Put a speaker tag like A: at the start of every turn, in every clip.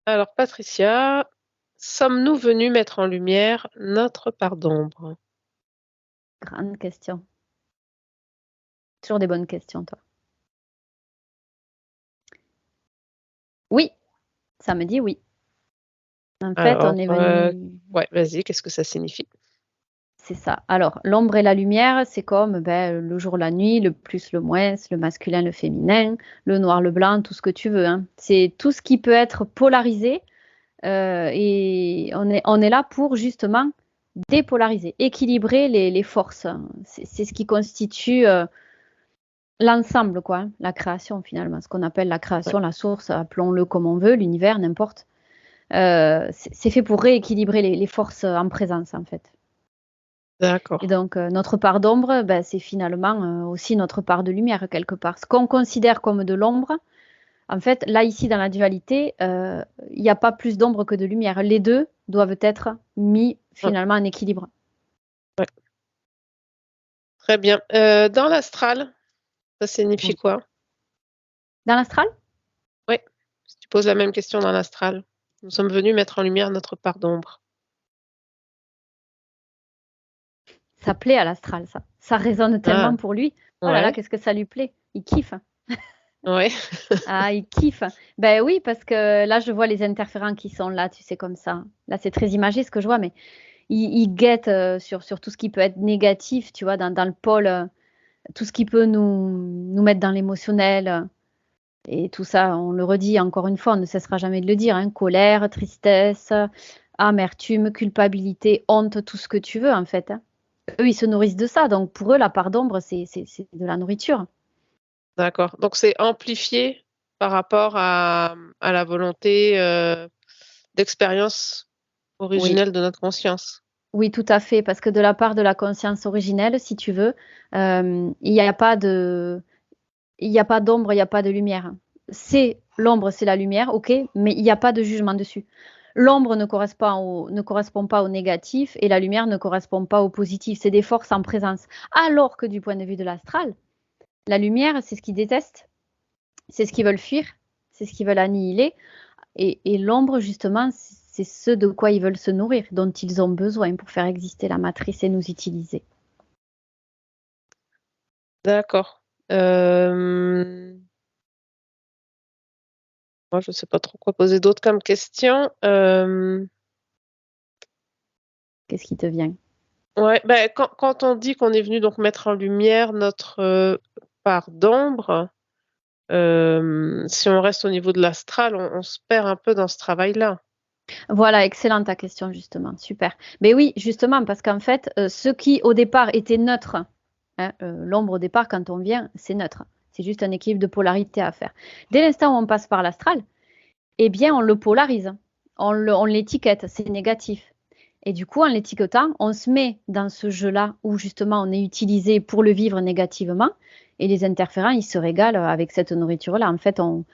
A: Alors, Patricia, sommes-nous venus mettre en lumière notre part d'ombre?
B: Grande question. Toujours des bonnes questions, toi. Oui, ça me dit oui. En fait, on
A: Alors,
B: est venu.
A: ouais, vas-y, qu'est-ce que ça signifie?
B: C'est ça. Alors, l'ombre et la lumière, c'est comme le jour, la nuit, le plus, le moins, le masculin, le féminin, le noir, le blanc, tout ce que tu veux, hein. C'est tout ce qui peut être polarisé. Et on est là pour justement dépolariser, équilibrer les forces. C'est ce qui constitue l'ensemble, quoi, hein, la création finalement, ce qu'on appelle la
A: Ouais,
B: création, la source, appelons-le comme on veut, l'univers, n'importe. C'est fait pour rééquilibrer les forces en présence en fait. Et
A: d'accord.
B: donc notre part d'ombre, ben, c'est finalement aussi notre part de lumière quelque part. Ce qu'on considère comme de l'ombre, en fait, là ici dans la dualité, il n'y a pas plus d'ombre que de lumière. Les deux doivent être mis
A: Ouais,
B: finalement en équilibre.
A: ouais. Très bien. Dans l'astral, ça signifie
B: Oui.
A: quoi?
B: Dans l'astral,
A: Oui, si tu poses la même question dans l'astral. Nous sommes venus mettre en lumière notre part d'ombre.
B: ça plaît à l'astral, ça. Ça résonne tellement
A: Ah,
B: pour lui. Oh là là,
A: ouais,
B: qu'est-ce que ça lui plaît. Il kiffe.
A: ouais,
B: Ah, il kiffe. Ben oui, parce que là, je vois les interférents qui sont là, tu sais, comme ça. Là, c'est très imagé ce que je vois, mais il guette sur tout ce qui peut être négatif, tu vois, dans le pôle, tout ce qui peut nous mettre dans l'émotionnel. Et tout ça, on le redit encore une fois, on ne cessera jamais de le dire, hein, colère, tristesse, amertume, culpabilité, honte, tout ce que tu veux, en fait, hein. Eux, ils se nourrissent de ça. Donc, pour eux, la part d'ombre, c'est de la nourriture.
A: d'accord. Donc, c'est amplifié par rapport à la volonté d'expérience
B: Oui,
A: originelle de notre conscience.
B: oui, tout à fait. Parce que de la part de la conscience originelle, si tu veux, il n'y a pas il n'y a pas d'ombre, il n'y a pas de lumière. C'est l'ombre, c'est la lumière, ok, mais il n'y a pas de jugement dessus. L'ombre ne correspond pas au négatif et la lumière ne correspond pas au positif. C'est des forces en présence. Alors que du point de vue de l'astral, la lumière, c'est ce qu'ils détestent, c'est ce qu'ils veulent fuir, c'est ce qu'ils veulent annihiler. Et l'ombre, justement, c'est ce de quoi ils veulent se nourrir, dont ils ont besoin pour faire exister la matrice et nous utiliser.
A: D'accord. Moi, je ne sais pas trop quoi poser d'autre comme question.
B: Qu'est-ce qui te vient?
A: Ouais, ben, quand on dit qu'on est venu donc mettre en lumière notre part d'ombre, si on reste au niveau de l'astral, on se perd un peu dans ce travail-là.
B: Voilà, excellente ta question, justement. Super. Mais oui, justement, parce qu'en fait, ce qui au départ était neutre, hein, l'ombre au départ, quand on vient, c'est neutre. C'est juste un équilibre de polarité à faire. Dès l'instant où on passe par l'astral, eh bien, on le polarise. On l'étiquette, c'est négatif. Et du coup, en l'étiquetant, on se met dans ce jeu-là où justement on est utilisé pour le vivre négativement. Et les interférents, ils se régalent avec cette nourriture-là. En fait, on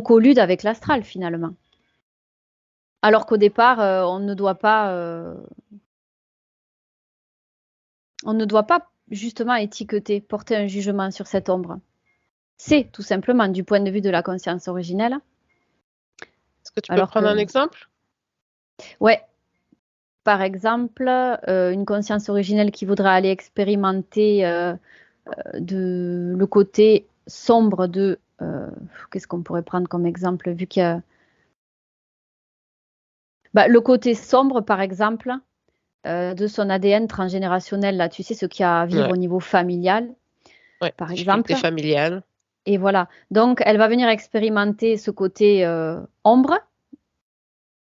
B: collude avec l'astral finalement. Alors qu'au départ, on ne doit pas justement étiqueter, porter un jugement sur cette ombre. C'est tout simplement du point de vue de la conscience originelle.
A: Est-ce que tu peux
B: Alors
A: prendre un
B: que,
A: exemple?
B: ouais, par exemple, une conscience originelle qui voudrait aller expérimenter le côté sombre de, qu'est-ce qu'on pourrait prendre comme exemple, vu qu'il y a, bah, le côté sombre, par exemple, de son ADN transgénérationnel, là, tu sais, ce qu'il y a à vivre
A: Ouais,
B: au niveau familial,
A: ouais,
B: par
A: difficulté
B: exemple.
A: familiale.
B: Et voilà. Donc, elle va venir expérimenter ce côté ombre,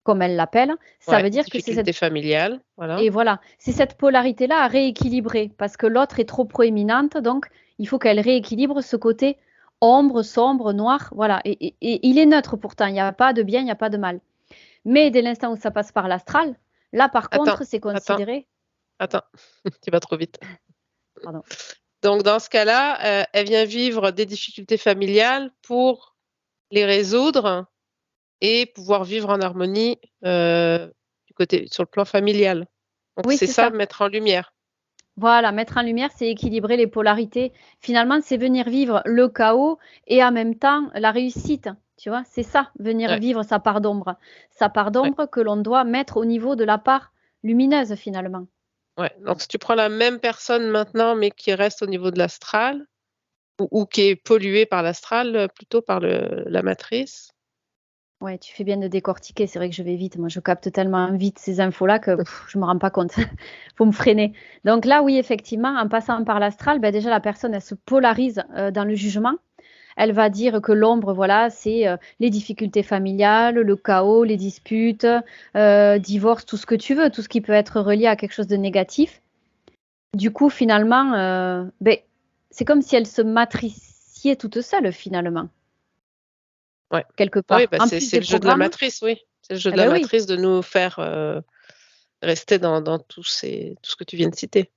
B: comme elle l'appelle. Ça
A: Ouais,
B: veut dire que c'est
A: difficulté
B: cette
A: familiale, voilà.
B: et voilà, c'est cette polarité-là à rééquilibrer parce que l'autre est trop proéminente. Donc, il faut qu'elle rééquilibre ce côté ombre, sombre, noir. Voilà. Et il est neutre pourtant. Il n'y a pas de bien, il n'y a pas de mal. Mais dès l'instant où ça passe par l'astral, là, par
A: Attends,
B: contre, c'est
A: attends,
B: considéré.
A: attends, tu vas trop vite.
B: Pardon.
A: Donc, dans ce cas-là, elle vient vivre des difficultés familiales pour les résoudre et pouvoir vivre en harmonie sur le plan familial. Donc,
B: Oui,
A: c'est
B: c'est
A: ça,
B: ça.
A: mettre en lumière.
B: Voilà, mettre en lumière, c'est équilibrer les polarités. Finalement, c'est venir vivre le chaos et en même temps la réussite. Tu vois, c'est ça, venir
A: Ouais,
B: vivre sa part d'ombre. Sa part
A: ouais,
B: d'ombre que l'on doit mettre au niveau de la part lumineuse finalement.
A: ouais. Donc, si tu prends la même personne maintenant, mais qui reste au niveau de l'astral, ou qui est polluée par l'astral, plutôt par la matrice.
B: Ouais, tu fais bien de décortiquer. C'est vrai que je vais vite. Moi, je capte tellement vite ces infos-là que je me rends pas compte. Faut me freiner. Donc là, oui, effectivement, en passant par l'astral, ben déjà la personne, elle se polarise dans le jugement. Elle va dire que l'ombre, voilà, c'est les difficultés familiales, le chaos, les disputes, divorce, tout ce que tu veux, tout ce qui peut être relié à quelque chose de négatif. Du coup, finalement, ben, c'est comme si elle se matriciait toute seule, finalement,
A: Ouais.
B: quelque
A: Oui,
B: part.
A: bah
B: En plus
A: c'est
B: des
A: le jeu de la
B: programmes,
A: matrice, oui. C'est le jeu
B: eh
A: de la
B: ben oui,
A: matrice de nous faire rester dans tout ce que tu viens de citer.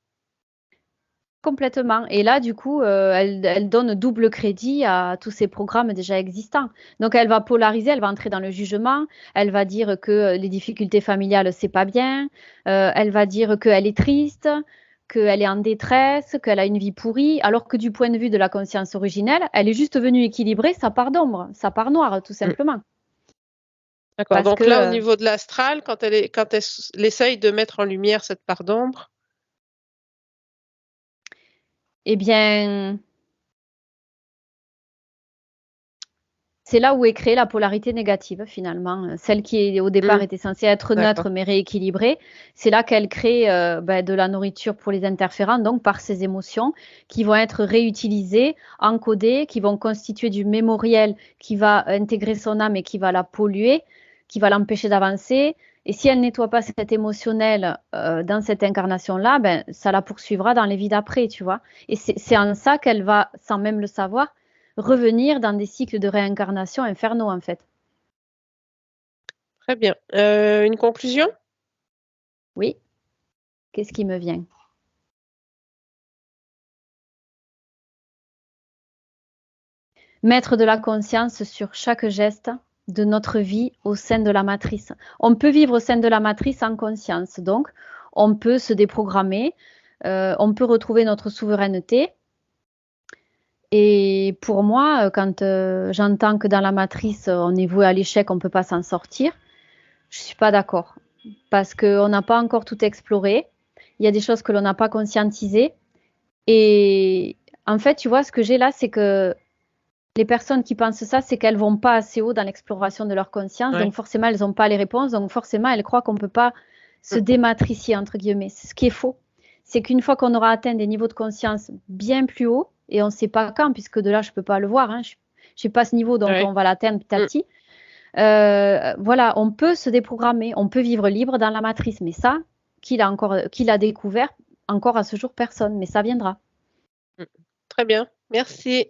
B: complètement. Et là, du coup, elle donne double crédit à tous ces programmes déjà existants. Donc, elle va polariser, elle va entrer dans le jugement, elle va dire que les difficultés familiales, c'est pas bien, elle va dire qu'elle est triste, qu'elle est en détresse, qu'elle a une vie pourrie, alors que du point de vue de la conscience originelle, elle est juste venue équilibrer sa part d'ombre, sa part noire, tout
A: Mm.
B: simplement.
A: D'accord.
B: Parce
A: Donc
B: que,
A: là, au niveau de l'astral, elle essaye de mettre en lumière cette part d'ombre.
B: eh bien, c'est là où est créée la polarité négative, finalement. Celle qui, au départ,
A: Mm.
B: était censée être neutre
A: D'accord.
B: mais rééquilibrée, c'est là qu'elle crée ben, de la nourriture pour les interférents, donc par ces émotions, qui vont être réutilisées, encodées, qui vont constituer du mémoriel qui va intégrer son âme et qui va la polluer, qui va l'empêcher d'avancer. Et si elle nettoie pas cet émotionnel dans cette incarnation-là, ben, ça la poursuivra dans les vies d'après, tu vois. Et c'est en ça qu'elle va, sans même le savoir, revenir dans des cycles de réincarnation infernaux, en fait.
A: Très bien. Une conclusion?
B: Oui, qu'est-ce qui me vient? Mettre de la conscience sur chaque geste de notre vie au sein de la matrice. On peut vivre au sein de la matrice en conscience, donc on peut se déprogrammer, on peut retrouver notre souveraineté. Et pour moi, quand j'entends que dans la matrice, on est voué à l'échec, on ne peut pas s'en sortir, je ne suis pas d'accord. Parce qu'on n'a pas encore tout exploré. Il y a des choses que l'on n'a pas conscientisées. Et en fait, tu vois, ce que j'ai là, c'est que les personnes qui pensent ça, c'est qu'elles vont pas assez haut dans l'exploration de leur conscience.
A: Ouais.
B: Donc forcément, elles n'ont pas les réponses. Donc forcément, elles croient qu'on ne peut pas se
A: Mm.
B: dématricier, entre guillemets. Ce qui est faux. C'est qu'une fois qu'on aura atteint des niveaux de conscience bien plus hauts, et on ne sait pas quand, puisque de là, je ne peux pas le voir, hein, je n'ai pas ce niveau, donc
A: Ouais.
B: on va l'atteindre petit à
A: Mm.
B: petit. Voilà, on peut se déprogrammer, on peut vivre libre dans la matrice. Mais ça, qui l'a découvert, encore à ce jour, personne. Mais ça viendra.
A: Mm. Très bien. Merci.